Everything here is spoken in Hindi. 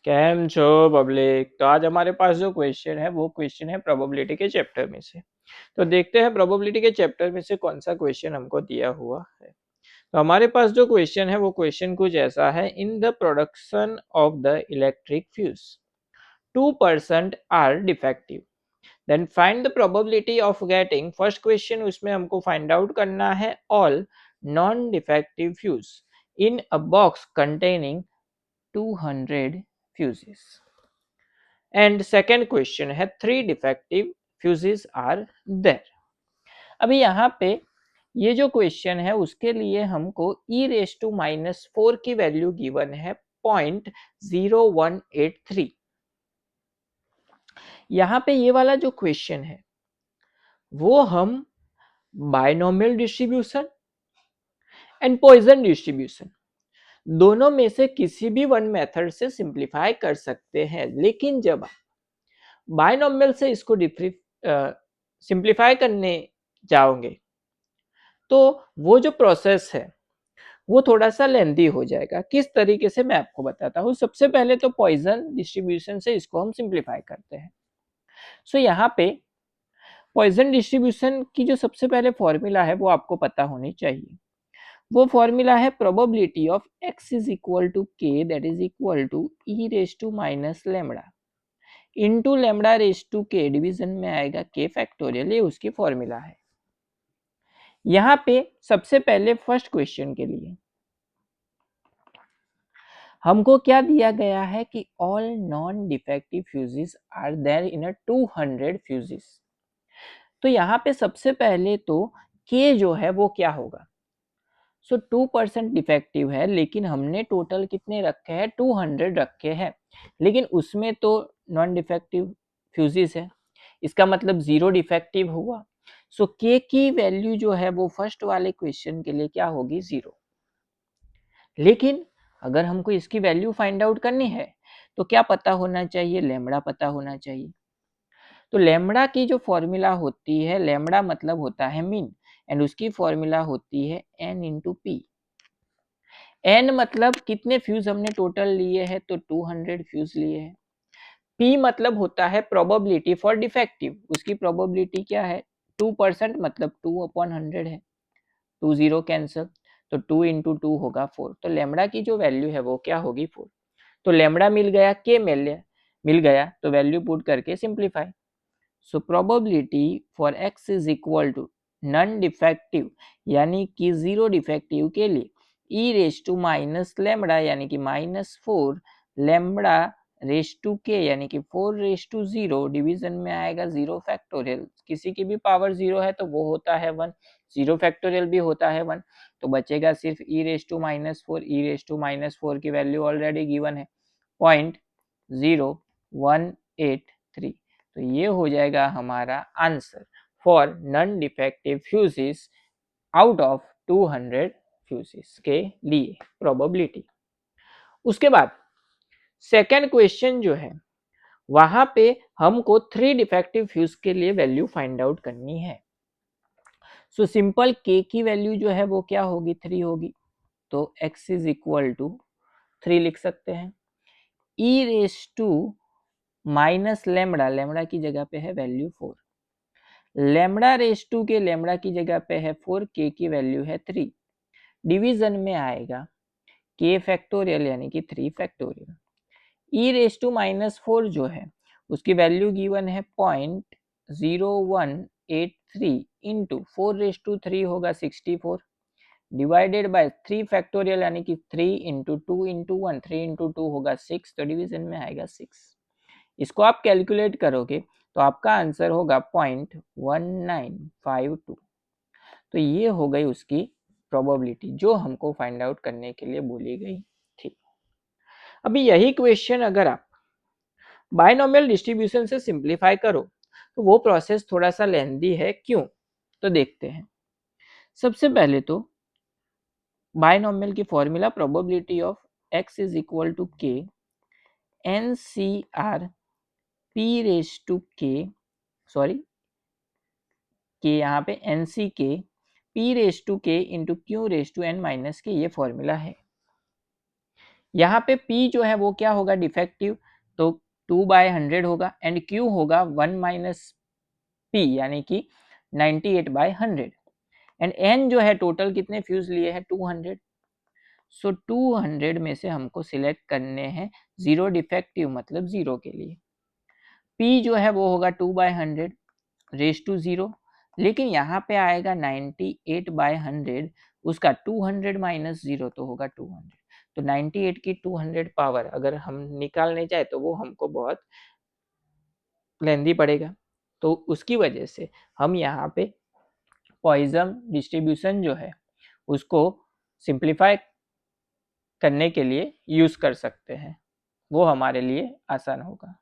कैम छो पब्लिक। तो आज हमारे पास जो क्वेश्चन है वो क्वेश्चन है प्रोबेबिलिटी के चैप्टर में से। तो देखते हैं प्रोबेबिलिटी के चैप्टर में से कौन सा क्वेश्चन हमको दिया हुआ है। तो हमारे पास जो क्वेश्चन है वो क्वेश्चन कुछ ऐसा है। In the production of the electric fuse 2% are defective, then find the probability of getting. First question उसमें हमको फाइंड आउट करना है all non defective fuse in a box containing 200 fuses। And second question है 3 डिफेक्टिव फ्यूजेस आर देयर। अभी यहाँ पे ये जो क्वेश्चन है उसके लिए हमको e⁻⁻⁴ की वैल्यू गिवन है 0.0183। यहाँ पे ये वाला जो क्वेश्चन है वो हम binomial distribution and Poisson distribution दोनों में से किसी भी वन मेथड से सिंप्लीफाई कर सकते हैं। लेकिन जब बायनोमियल से इसको सिंप्लीफाई करने जाओगे तो वो जो प्रोसेस है वो थोड़ा सा लेंदी हो जाएगा। किस तरीके से मैं आपको बताता हूँ। सबसे पहले तो पॉइजन डिस्ट्रीब्यूशन से इसको हम सिंप्लीफाई करते हैं। सो यहाँ पे पॉइजन डिस्ट्रीब्यूशन की जो सबसे पहले फॉर्मूला है वो आपको पता होनी चाहिए। वो फॉर्मूला है probability of x is equal to k, that is equal to e⁻⁻ into lambda raise to k, division में आएगा के फैक्टोरियल। ये उसकी फॉर्मूला है। यहाँ पे सबसे पहले फर्स्ट क्वेश्चन के लिए हमको क्या दिया गया है कि all non defective fuses are there in a 200 fuses. तो यहाँ पे सबसे पहले तो के जो है वो क्या होगा। सो 2% डिफेक्टिव है, लेकिन हमने टोटल कितने रखे हैं 200 रखे हैं, लेकिन उसमें तो नॉन डिफेक्टिव फ्यूजेस है, इसका मतलब 0 डिफेक्टिव हुआ। सो के की वैल्यू जो है वो फर्स्ट वाले क्वेश्चन के लिए क्या होगी 0। लेकिन अगर हमको इसकी वैल्यू फाइंड आउट करनी है तो क्या पता होना चाहिए, लैम्बडा पता होना चाहिए। तो लैम्बडा की जो फॉर्मूला होती है, लैम्बडा मतलब होता है मीन, एंड उसकी फॉर्मूला होती है n इंटू पी। n मतलब कितने फ्यूज हमने टोटल लिए हैं, तो 200 फ्यूज लिए हैं। p मतलब होता है प्रोबेबिलिटी फॉर डिफेक्टिव, उसकी प्रोबेबिलिटी क्या है 2%, मतलब 2/100 है, 2 0 कैंसल, तो 2 इंटू 2 होगा 4। तो लैम्बडा की जो वैल्यू है वो क्या होगी 4। तो लैम्बडा मिल गया, के मिल गया, तो वैल्यू पुट करके simplify. So probability for x is equal to non defective यानी कि 0 डिफेक्टिव के लिए e⁻⁻ यानी कि -4 लैम्बडा रेज टू के यानी कि 4⁻0, डिवीजन में आएगा 0 फैक्टोरियल। किसी की भी पावर 0 है तो वो होता है 1, 0 फैक्टोरियल भी होता है 1, तो बचेगा सिर्फ e⁻⁻4। e⁻⁻4 की वैल्यू ऑलरेडी गिवन है 0.0183। तो ये हो जाएगा हमारा answer for non defective fuses out of 200 fuses के लिए प्रोबेबिलिटी। उसके बाद सेकेंड क्वेश्चन जो है वहां पे हमको 3 डिफेक्टिव फ्यूज के लिए वैल्यू फाइंड आउट करनी है। सो सिंपल के की वैल्यू जो है वो क्या होगी 3 होगी, तो x इज इक्वल टू 3 लिख सकते हैं। e⁻⁻ लैम्बडा की जगह पे है वैल्यू 4, लैम्बडा रेज टू के लैम्बडा की जगह पे है 4, के की वैल्यू है 3, डिवीजन में आएगा के फैक्टोरियल यानी कि 3 फैक्टोरियल। e⁻⁻4 जो है उसकी वैल्यू गिवन है 0.0183 इंटू 4⁻3 होगा 64, डिवाइडेड बाय 3 फैक्टोरियल यानी कि 3 इंटू 2 इंटू 1, 3 इंटू 2 होगा 6, तो डिवीजन में आएगा 6। इसको आप कैलकुलेट करोगे तो आपका आंसर होगा 0.1952। तो ये हो गई उसकी प्रोबेबिलिटी जो हमको फाइंड आउट करने के लिए बोली गई थी। अभी यही क्वेश्चन अगर आप बायनोमियल डिस्ट्रीब्यूशन से सिंप्लीफाई करो तो वो प्रोसेस थोड़ा सा लेंदी है। क्यों, तो देखते हैं। सबसे पहले तो बायनोमियल की formula probability of x is equal to के NCR p⁻k, सॉरी कि यहाँ पे NCK p⁻k इंटू q⁻n-k, ये फॉर्मूला है। यहाँ पे P जो है वो क्या होगा डिफेक्टिव, तो 2/100 होगा एंड Q होगा 1 माइनस P यानी कि 98/100 एंड N जो है टोटल कितने फ्यूज लिए हैं 200। सो 200 में से हमको सिलेक्ट करने हैं 0 डिफेक्टिव मतलब 0 के लिए। P जो है वो होगा 2/100 रेज टू 0, लेकिन यहाँ पे आएगा 98/100, उसका 200 माइनस 0 तो होगा 200। तो 98 की 200 पावर अगर हम निकालने जाए तो वो हमको बहुत लेंदी पड़ेगा, तो उसकी वजह से हम यहाँ पे पॉइजन डिस्ट्रीब्यूशन जो है उसको सिंप्लीफाई करने के लिए यूज कर सकते हैं, वो हमारे लिए आसान होगा।